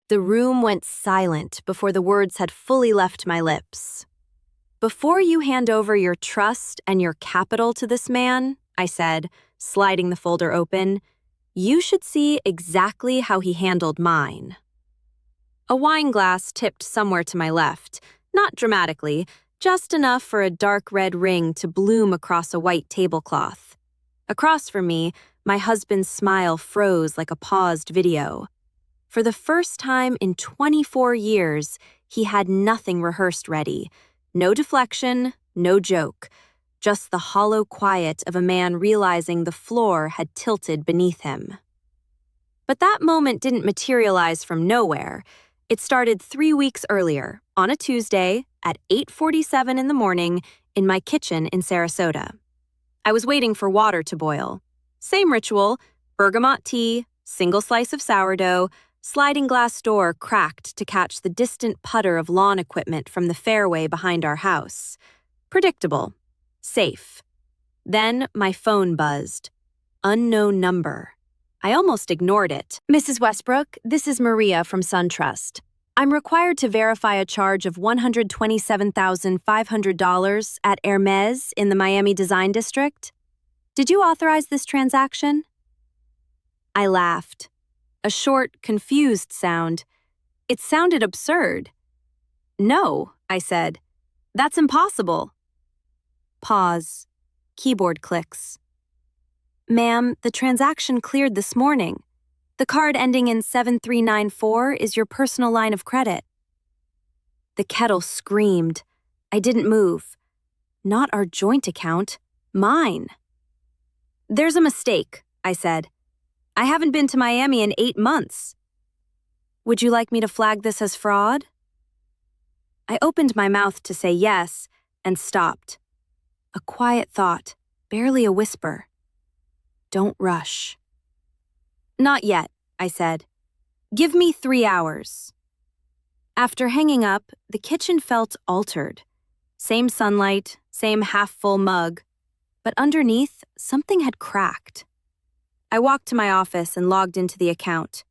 The room went silent before the words had fully left my lips. "Before you hand over your trust and your capital to this man," I said, sliding the folder open, "you should see exactly how he handled mine." A wine glass tipped somewhere to my left, not dramatically, just enough for a dark red ring to bloom across a white tablecloth. Across from me, my husband's smile froze like a paused video. For the first time in 24 years, he had nothing rehearsed ready. No deflection, no joke, just the hollow quiet of a man realizing the floor had tilted beneath him. But that moment didn't materialize from nowhere. It started 3 weeks earlier, on a Tuesday, at 8:47 in the morning, in my kitchen in Sarasota. I was waiting for water to boil. Same ritual, bergamot tea, single slice of sourdough, sliding glass door cracked to catch the distant putter of lawn equipment from the fairway behind our house. Predictable. Safe. Then my phone buzzed. Unknown number. I almost ignored it. "Mrs. Westbrook, this is Maria from SunTrust. I'm required to verify a charge of $127,500 at Hermès in the Miami Design District. Did you authorize this transaction?" I laughed. A short, confused sound. It sounded absurd. "No," I said. "That's impossible." Pause. Keyboard clicks. "Ma'am, the transaction cleared this morning. The card ending in 7394 is your personal line of credit." The kettle screamed. I didn't move. Not our joint account. Mine. "There's a mistake," I said. "I haven't been to Miami in 8 months. Would you like me to flag this as fraud?" I opened my mouth to say yes and stopped. A quiet thought, barely a whisper. "Don't rush." "Not yet," I said. "Give me 3 hours." After hanging up, the kitchen felt altered. Same sunlight, same half-full mug, but underneath, something had cracked. I walked to my office and logged into the account.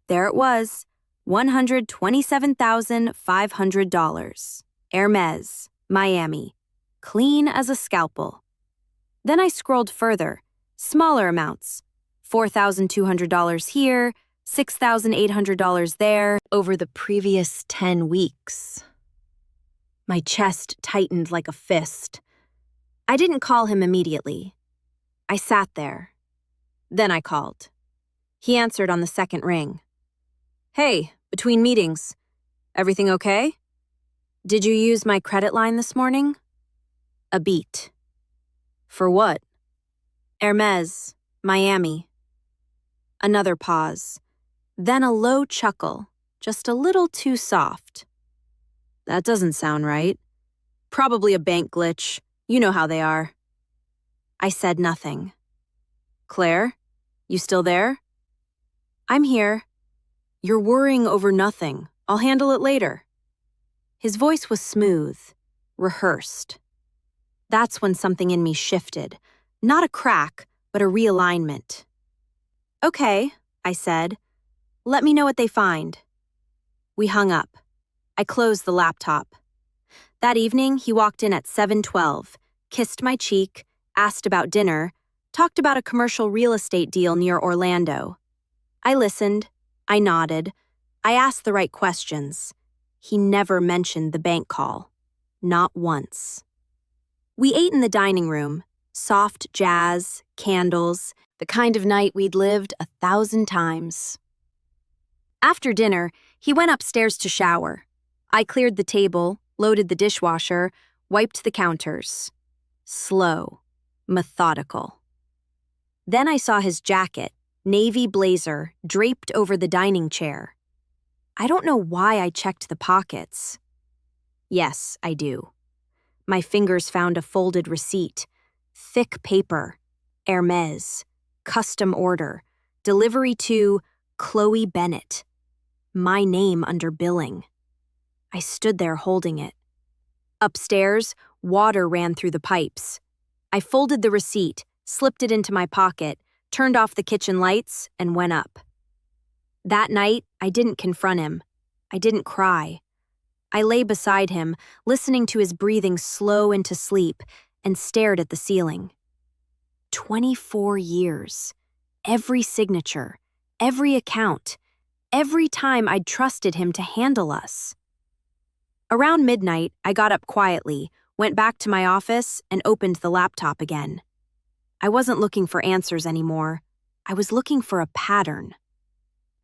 There it was, $127,500. Hermès, Miami. Clean as a scalpel. Then I scrolled further, smaller amounts. $4,200 here, $6,800 there, over the previous 10 weeks. My chest tightened like a fist. I didn't call him immediately. I sat there. Then I called. He answered on the second ring. "Hey, between meetings. Everything okay? Did you use my credit line this morning?" A beat. "For what?" "Hermès, Miami." Another pause. Then a low chuckle, just a little too soft. "That doesn't sound right. Probably a bank glitch. You know how they are." I said nothing. "Claire, you still there?" "I'm here." "You're worrying over nothing. I'll handle it later." His voice was smooth, rehearsed. That's when something in me shifted. Not a crack, but a realignment. "Okay," I said. "Let me know what they find." We hung up. I closed the laptop. That evening, he walked in at 7:12, kissed my cheek, asked about dinner, talked about a commercial real estate deal near Orlando. I listened. I nodded. I asked the right questions. He never mentioned the bank call. Not once. We ate in the dining room. Soft jazz, candles, the kind of night we'd lived 1,000 times. After dinner, he went upstairs to shower. I cleared the table, loaded the dishwasher, wiped the counters. Slow, methodical. Then I saw his jacket, navy blazer, draped over the dining chair. I don't know why I checked the pockets. Yes, I do. My fingers found a folded receipt. Thick paper. Hermès. Custom order. Delivery to Chloe Bennett. My name under billing. I stood there holding it. Upstairs, water ran through the pipes. I folded the receipt, slipped it into my pocket, turned off the kitchen lights, and went up. That night, I didn't confront him. I didn't cry. I lay beside him, listening to his breathing slow into sleep, and stared at the ceiling. 24 years. Every signature, every account, every time I'd trusted him to handle us. Around midnight, I got up quietly, went back to my office, and opened the laptop again. I wasn't looking for answers anymore. I was looking for a pattern.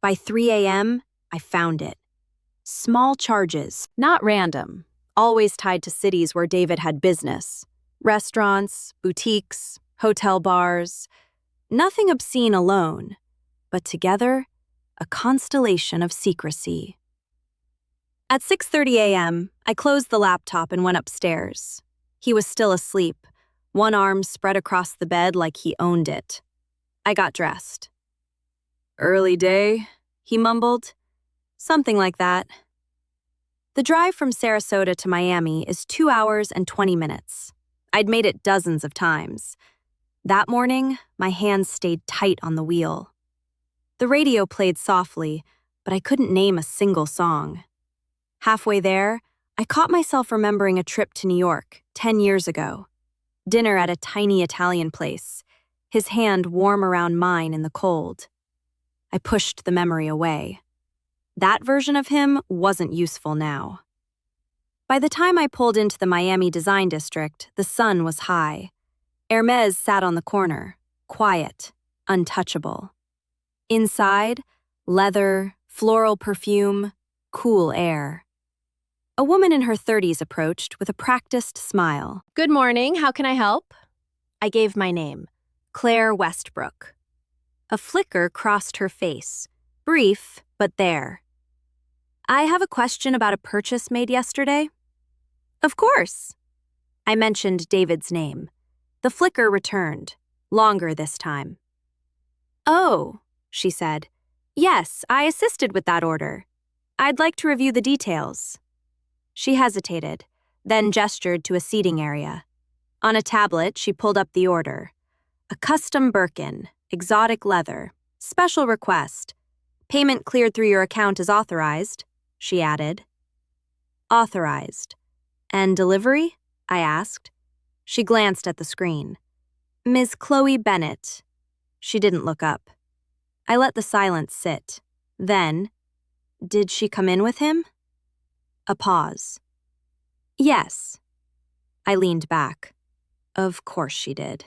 By 3 a.m., I found it. Small charges, not random, always tied to cities where David had business. Restaurants, boutiques, hotel bars. Nothing obscene alone, but together, a constellation of secrecy. At 6:30 a.m., I closed the laptop and went upstairs. He was still asleep, one arm spread across the bed like he owned it. I got dressed. "Early day," he mumbled. "Something like that." The drive from Sarasota to Miami is 2 hours and 20 minutes. I'd made it dozens of times. That morning, my hands stayed tight on the wheel. The radio played softly, but I couldn't name a single song. Halfway there, I caught myself remembering a trip to New York 10 years ago. Dinner at a tiny Italian place, his hand warm around mine in the cold. I pushed the memory away. That version of him wasn't useful now. By the time I pulled into the Miami Design District, the sun was high. Hermès sat on the corner, quiet, untouchable. Inside, leather, floral perfume, cool air. A woman in her 30s approached with a practiced smile. Good morning, how can I help? I gave my name, Claire Westbrook. A flicker crossed her face, brief, but there. "I have a question about a purchase made yesterday." "Of course." I mentioned David's name. The flicker returned, longer this time. "Oh," she said. "Yes, I assisted with that order. I'd like to review the details." She hesitated, then gestured to a seating area. On a tablet, she pulled up the order. A custom Birkin, exotic leather, special request. "Payment cleared through your account is authorized," she added. "Authorized. And delivery?" I asked. She glanced at the screen. "Ms. Chloe Bennett." She didn't look up. I let the silence sit. Then, "Did she come in with him?" A pause. "Yes." I leaned back. Of course she did.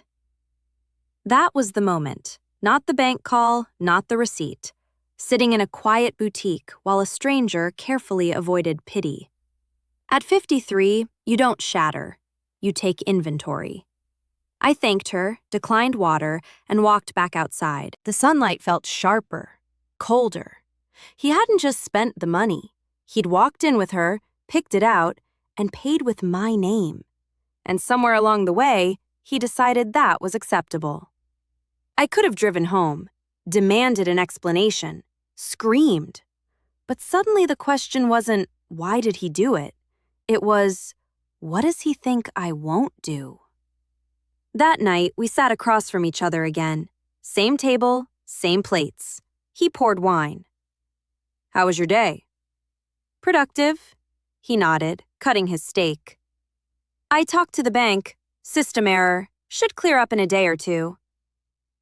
That was the moment. Not the bank call, not the receipt. Sitting in a quiet boutique while a stranger carefully avoided pity. At 53, you don't shatter. You take inventory. I thanked her, declined water, and walked back outside. The sunlight felt sharper, colder. He hadn't just spent the money. He'd walked in with her, picked it out, and paid with my name. And somewhere along the way, he decided that was acceptable. I could have driven home, demanded an explanation, screamed. But suddenly the question wasn't, why did he do it? It was, what does he think I won't do? That night, we sat across from each other again. Same table, same plates. He poured wine. "How was your day?" "Productive." He nodded, cutting his steak. "I talked to the bank. System error. Should clear up in a day or two."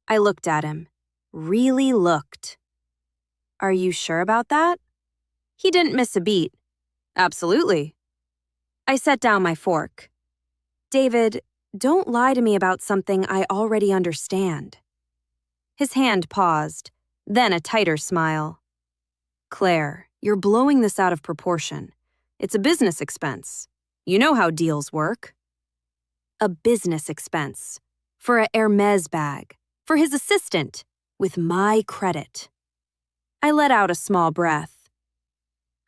I looked at him. Really looked. "Are you sure about that?" He didn't miss a beat. "Absolutely." I set down my fork. "David, don't lie to me about something I already understand." His hand paused, then a tighter smile. "Claire, you're blowing this out of proportion. It's a business expense. You know how deals work." A business expense. For a Hermès bag. For his assistant. With my credit. I let out a small breath.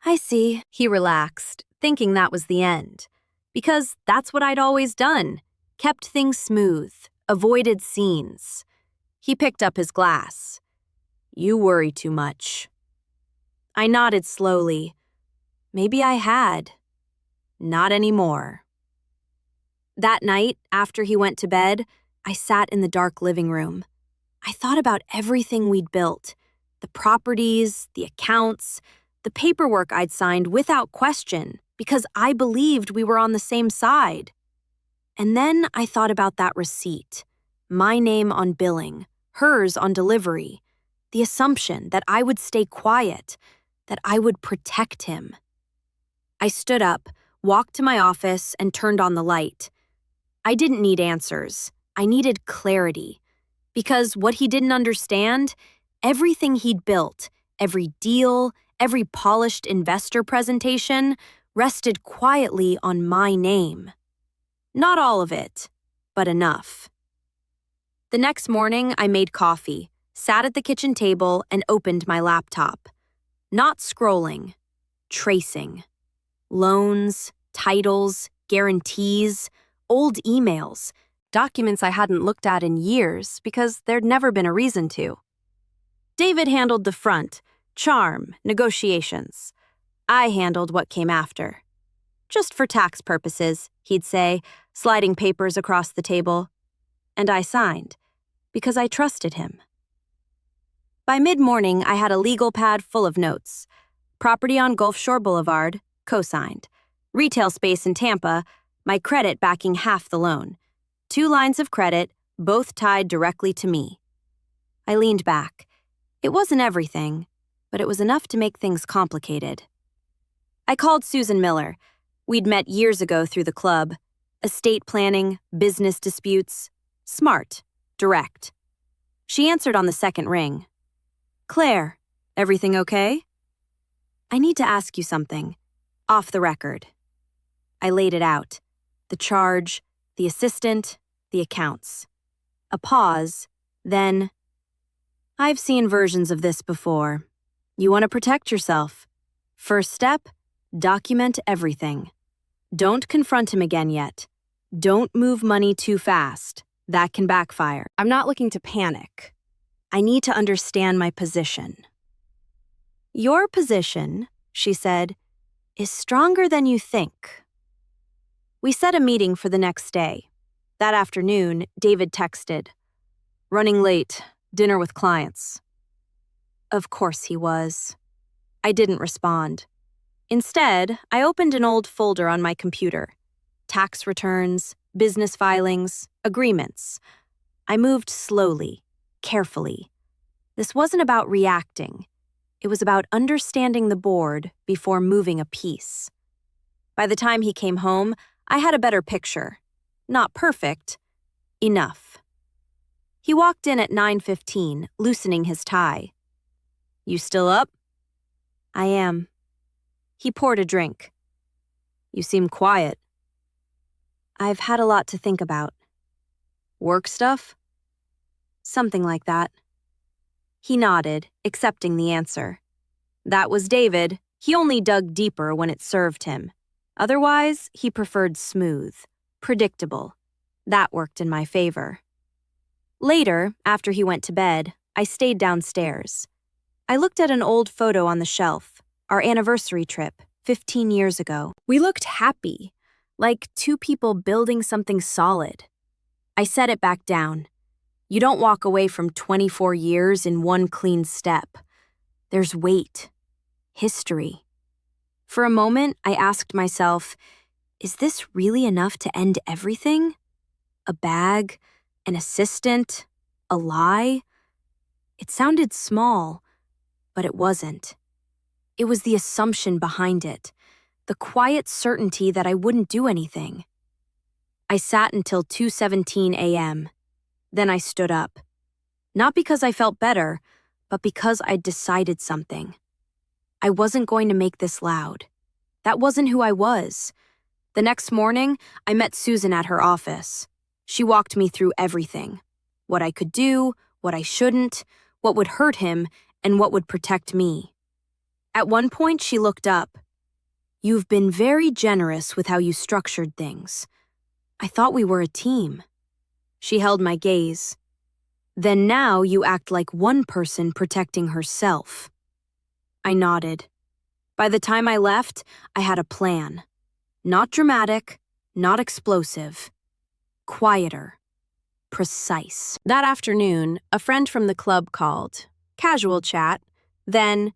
"I see." He relaxed, thinking that was the end. Because that's what I'd always done. Kept things smooth. Avoided scenes. He picked up his glass. "You worry too much." I nodded slowly. Maybe I had. Not anymore. That night, after he went to bed, I sat in the dark living room. I thought about everything we'd built. The properties, the accounts, the paperwork I'd signed without question because I believed we were on the same side. And then I thought about that receipt, my name on billing, hers on delivery, the assumption that I would stay quiet, that I would protect him. I stood up, walked to my office, and turned on the light. I didn't need answers. I needed clarity. Because what he didn't understand, everything he'd built, every deal, every polished investor presentation, rested quietly on my name. Not all of it, but enough. The next morning, I made coffee, sat at the kitchen table, and opened my laptop. Not scrolling, tracing. Loans, titles, guarantees, old emails, documents I hadn't looked at in years because there'd never been a reason to. David handled the front, charm, negotiations. I handled what came after. Just for tax purposes, he'd say, sliding papers across the table. And I signed, because I trusted him. By mid-morning, I had a legal pad full of notes. Property on Gulf Shore Boulevard, co-signed. Retail space in Tampa, my credit backing half the loan. 2 lines of credit, both tied directly to me. I leaned back. It wasn't everything, but it was enough to make things complicated. I called Susan Miller. We'd met years ago through the club. Estate planning, business disputes. Smart, direct. She answered on the second ring. Claire, everything okay? I need to ask you something. Off the record. I laid it out. The charge, the assistant, the accounts. A pause, then, I've seen versions of this before. You want to protect yourself. First step, document everything. Don't confront him again yet. Don't move money too fast. That can backfire. I'm not looking to panic. I need to understand my position. Your position, she said, is stronger than you think. We set a meeting for the next day. That afternoon, David texted, "Running late, dinner with clients." Of course he was. I didn't respond. Instead, I opened an old folder on my computer. Tax returns, business filings, agreements. I moved slowly, carefully. This wasn't about reacting. It was about understanding the board before moving a piece. By the time he came home, I had a better picture. Not perfect, enough. He walked in at 9:15, loosening his tie. "You still up?" "I am." He poured a drink. "You seem quiet." "I've had a lot to think about." "Work stuff?" "Something like that." He nodded, accepting the answer. That was David. He only dug deeper when it served him. Otherwise, he preferred smooth, predictable. That worked in my favor. Later, after he went to bed, I stayed downstairs. I looked at an old photo on the shelf, our anniversary trip, 15 years ago. We looked happy, like 2 people building something solid. I set it back down. You don't walk away from 24 years in one clean step. There's weight, history. For a moment, I asked myself, is this really enough to end everything? A bag, an assistant, a lie? It sounded small, but it wasn't. It was the assumption behind it, the quiet certainty that I wouldn't do anything. I sat until 2:17 a.m. Then I stood up. Not because I felt better, but because I'd decided something. I wasn't going to make this loud. That wasn't who I was. The next morning, I met Susan at her office. She walked me through everything. What I could do, what I shouldn't, what would hurt him, and what would protect me. At one point, she looked up. "You've been very generous with how you structured things. I thought we were a team." She held my gaze. "Then now you act like one person protecting herself." I nodded. By the time I left, I had a plan. Not dramatic, not explosive. Quieter. Precise. That afternoon, a friend from the club called. Casual chat. Then,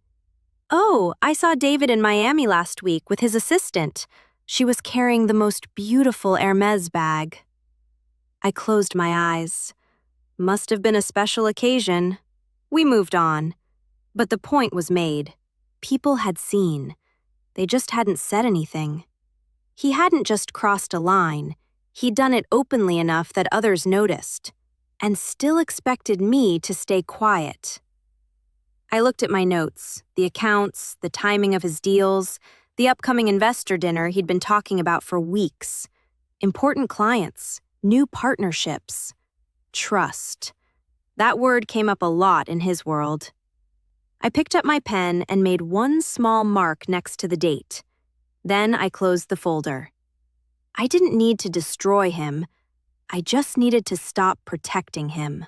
"Oh, I saw David in Miami last week with his assistant. She was carrying the most beautiful Hermès bag." I closed my eyes. Must have been a special occasion. We moved on. But the point was made. People had seen. They just hadn't said anything. He hadn't just crossed a line. He'd done it openly enough that others noticed, and still expected me to stay quiet. I looked at my notes, the accounts, the timing of his deals, the upcoming investor dinner he'd been talking about for weeks. Important clients, new partnerships. Trust. That word came up a lot in his world. I picked up my pen and made one small mark next to the date. Then I closed the folder. I didn't need to destroy him. I just needed to stop protecting him.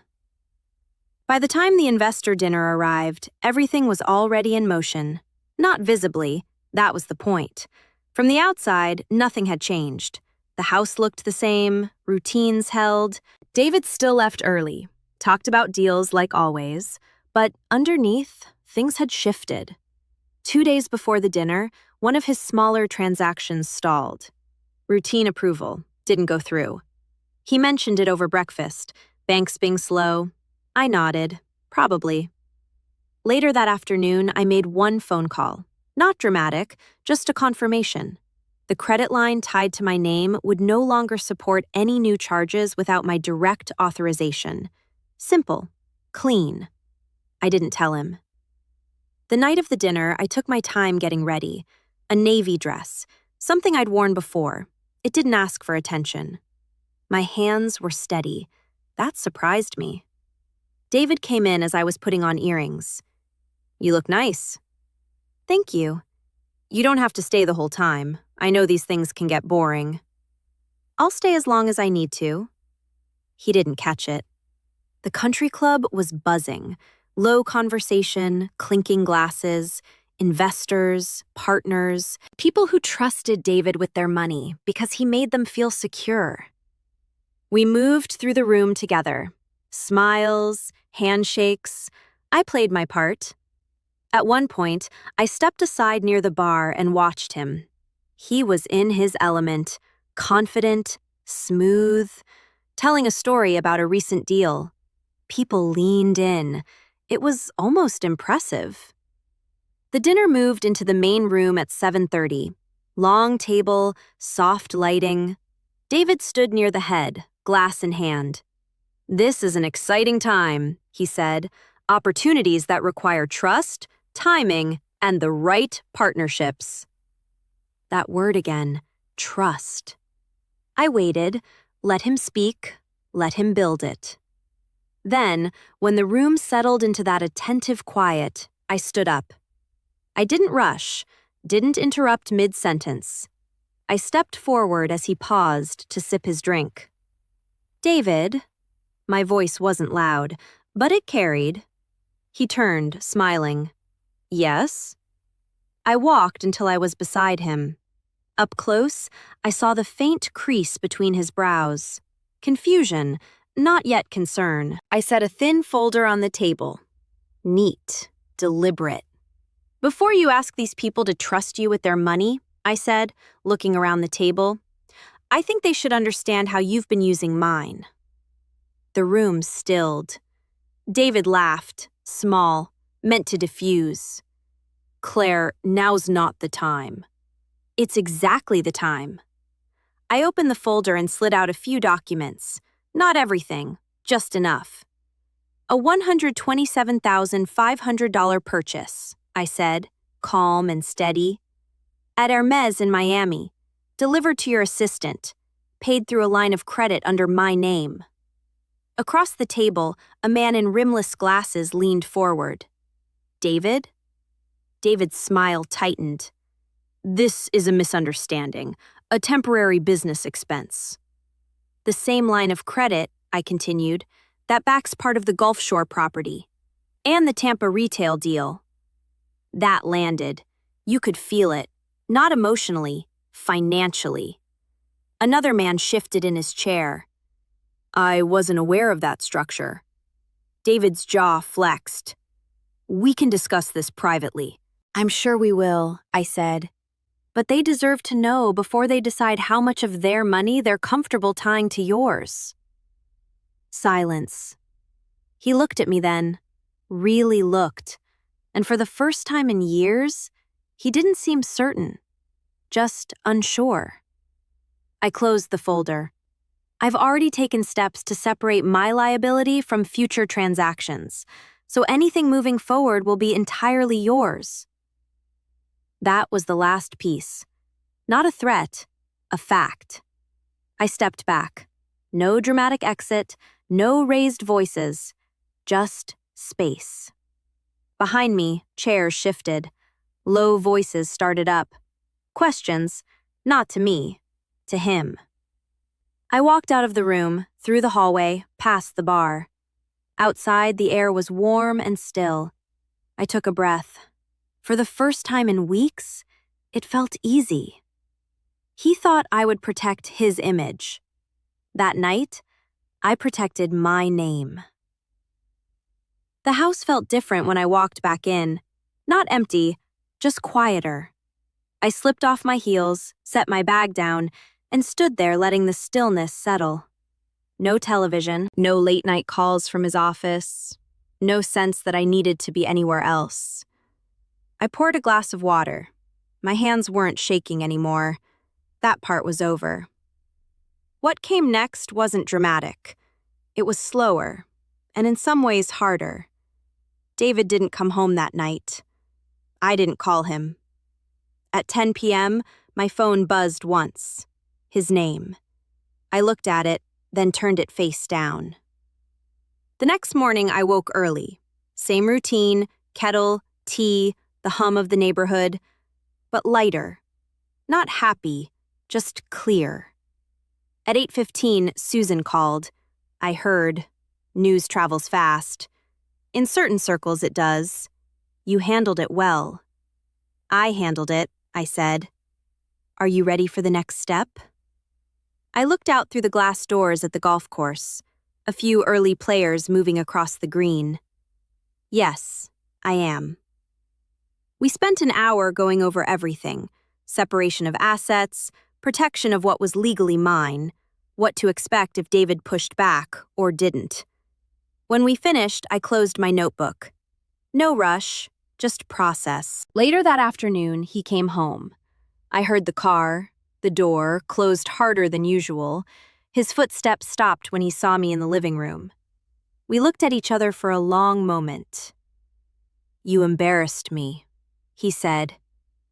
By the time the investor dinner arrived, everything was already in motion. Not visibly, that was the point. From the outside, nothing had changed. The house looked the same, routines held. David still left early, talked about deals like always, but underneath, things had shifted. 2 days before the dinner, one of his smaller transactions stalled. Routine approval didn't go through. He mentioned it over breakfast, banks being slow. I nodded, probably. Later that afternoon, I made one phone call. Not dramatic, just a confirmation. The credit line tied to my name would no longer support any new charges without my direct authorization. Simple. Clean. I didn't tell him. The night of the dinner, I took my time getting ready. A navy dress, something I'd worn before. It didn't ask for attention. My hands were steady. That surprised me. David came in as I was putting on earrings. "You look nice." "Thank you." "You don't have to stay the whole time. I know these things can get boring." "I'll stay as long as I need to." He didn't catch it. The country club was buzzing. Low conversation, clinking glasses, investors, partners, people who trusted David with their money because he made them feel secure. We moved through the room together. Smiles, handshakes. I played my part. At one point, I stepped aside near the bar and watched him. He was in his element, confident, smooth, telling a story about a recent deal. People leaned in. It was almost impressive. The dinner moved into the main room at 7:30. Long table, soft lighting. David stood near the head, glass in hand. "This is an exciting time," he said. "Opportunities that require trust, timing, and the right partnerships." That word again, trust. I waited, let him speak, let him build it. Then, when the room settled into that attentive quiet, I stood up. I didn't rush, didn't interrupt mid-sentence. I stepped forward as he paused to sip his drink. "David," my voice wasn't loud, but it carried. He turned, smiling. "Yes?" I walked until I was beside him. Up close, I saw the faint crease between his brows. Confusion, not yet concern. I set a thin folder on the table. Neat, deliberate. "Before you ask these people to trust you with their money," I said, looking around the table, "I think they should understand how you've been using mine." The room stilled. David laughed, small, meant to diffuse. "Claire, now's not the time." "It's exactly the time." I opened the folder and slid out a few documents. Not everything, just enough. "A $127,500 purchase," I said, calm and steady. "At Hermès in Miami. Delivered to your assistant. Paid through a line of credit under my name." Across the table, a man in rimless glasses leaned forward. "David?" David's smile tightened. "This is a misunderstanding, a temporary business expense." "The same line of credit," I continued, "that backs part of the Gulf Shore property. And the Tampa retail deal." That landed. You could feel it. Not emotionally, financially. Another man shifted in his chair. "I wasn't aware of that structure." David's jaw flexed. We can discuss this privately. I'm sure we will, I said. But they deserve to know before they decide how much of their money they're comfortable tying to yours. Silence. He looked at me then, really looked, and for the first time in years, he didn't seem certain, just unsure. I closed the folder. I've already taken steps to separate my liability from future transactions, so anything moving forward will be entirely yours. That was the last piece. Not a threat, a fact. I stepped back. No dramatic exit, no raised voices, just space. Behind me, chairs shifted. Low voices started up. Questions, not to me, to him. I walked out of the room, through the hallway, past the bar. Outside, the air was warm and still. I took a breath. For the first time in weeks, it felt easy. He thought I would protect his image. That night, I protected my name. The house felt different when I walked back in. Not empty, just quieter. I slipped off my heels, set my bag down, and stood there letting the stillness settle. No television, no late-night calls from his office, no sense that I needed to be anywhere else. I poured a glass of water. My hands weren't shaking anymore. That part was over. What came next wasn't dramatic. It was slower, and in some ways harder. David didn't come home that night. I didn't call him. At 10 p.m., my phone buzzed once. His name. I looked at it, then turned it face down. The next morning, I woke early. Same routine, kettle, tea, the hum of the neighborhood, but lighter. Not happy, just clear. At 8:15, Susan called. I heard. News travels fast. In certain circles it does. You handled it well. I handled it, I said. Are you ready for the next step? I looked out through the glass doors at the golf course, a few early players moving across the green. Yes, I am. We spent an hour going over everything: separation of assets, protection of what was legally mine, what to expect if David pushed back or didn't. When we finished, I closed my notebook. No rush, just process. Later that afternoon, he came home. I heard the car, the door, closed harder than usual. His footsteps stopped when he saw me in the living room. We looked at each other for a long moment. You embarrassed me, he said.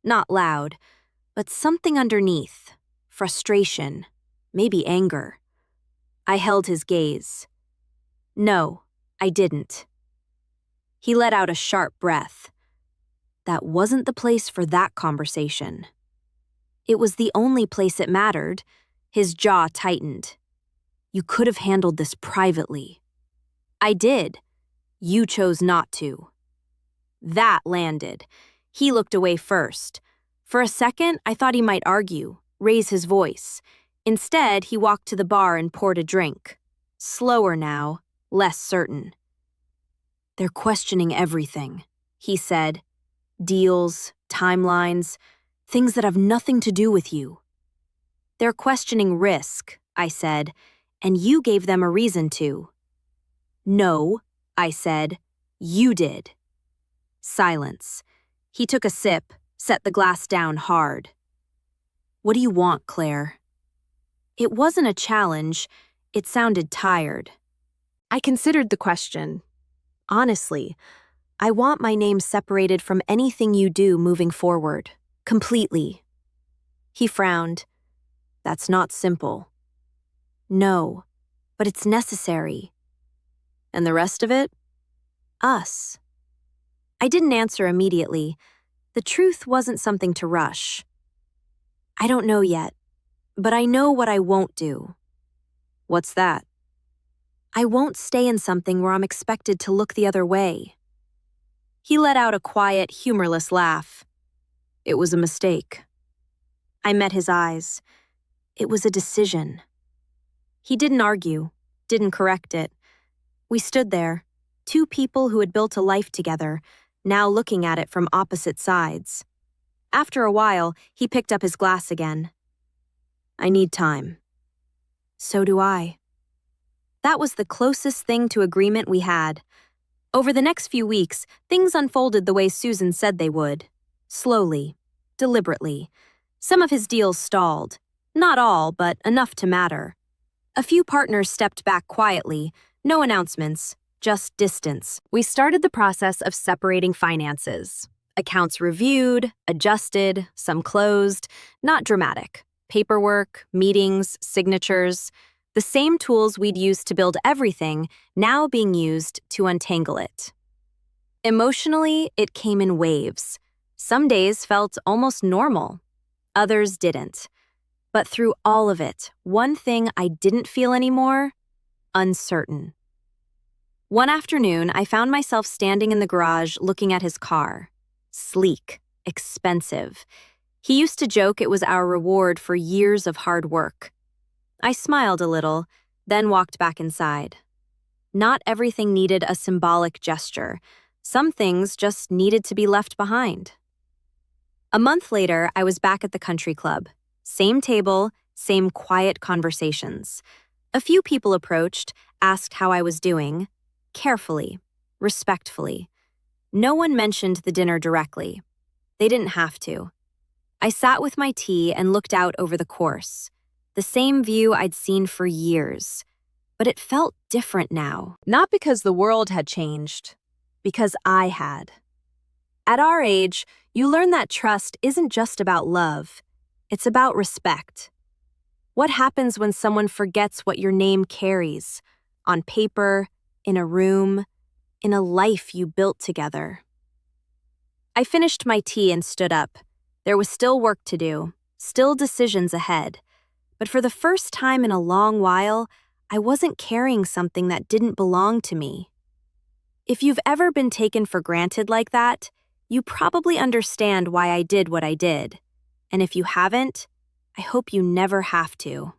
Not loud, but something underneath. Frustration, maybe anger. I held his gaze. No, I didn't. He let out a sharp breath. That wasn't the place for that conversation. It was the only place it mattered. His jaw tightened. You could have handled this privately. I did. You chose not to. That landed. He looked away first. For a second, I thought he might argue, raise his voice. Instead, he walked to the bar and poured a drink. Slower now, less certain. They're questioning everything, he said. Deals, timelines, things that have nothing to do with you. They're questioning risk, I said, and you gave them a reason to. No, I said, you did. Silence. He took a sip, set the glass down hard. What do you want, Claire? It wasn't a challenge. It sounded tired. I considered the question. Honestly, I want my name separated from anything you do moving forward. Completely. He frowned. That's not simple. No, but it's necessary. And the rest of it? Us. I didn't answer immediately. The truth wasn't something to rush. I don't know yet, but I know what I won't do. What's that? I won't stay in something where I'm expected to look the other way. He let out a quiet, humorless laugh. It was a mistake. I met his eyes. It was a decision. He didn't argue, didn't correct it. We stood there, two people who had built a life together, now looking at it from opposite sides. After a while, he picked up his glass again. I need time. So do I. That was the closest thing to agreement we had. Over the next few weeks, things unfolded the way Susan said they would. Slowly, deliberately. Some of his deals stalled. Not all, but enough to matter. A few partners stepped back quietly, no announcements, just distance. We started the process of separating finances. Accounts reviewed, adjusted, some closed, not dramatic. Paperwork, meetings, signatures, the same tools we'd used to build everything, now being used to untangle it. Emotionally, it came in waves. Some days felt almost normal. Others didn't. But through all of it, one thing I didn't feel anymore: uncertain. One afternoon, I found myself standing in the garage looking at his car. Sleek, expensive. He used to joke it was our reward for years of hard work. I smiled a little, then walked back inside. Not everything needed a symbolic gesture. Some things just needed to be left behind. A month later, I was back at the country club. Same table, same quiet conversations. A few people approached, asked how I was doing, carefully, respectfully. No one mentioned the dinner directly. They didn't have to. I sat with my tea and looked out over the course. The same view I'd seen for years. But it felt different now. Not because the world had changed, because I had. At our age, you learn that trust isn't just about love. It's about respect. What happens when someone forgets what your name carries? On paper, in a room, in a life you built together. I finished my tea and stood up. There was still work to do, still decisions ahead. But for the first time in a long while, I wasn't carrying something that didn't belong to me. If you've ever been taken for granted like that, you probably understand why I did what I did. And if you haven't, I hope you never have to.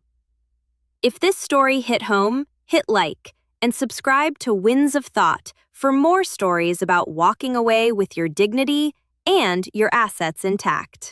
If this story hit home, hit like and subscribe to Winds of Thought for more stories about walking away with your dignity and your assets intact.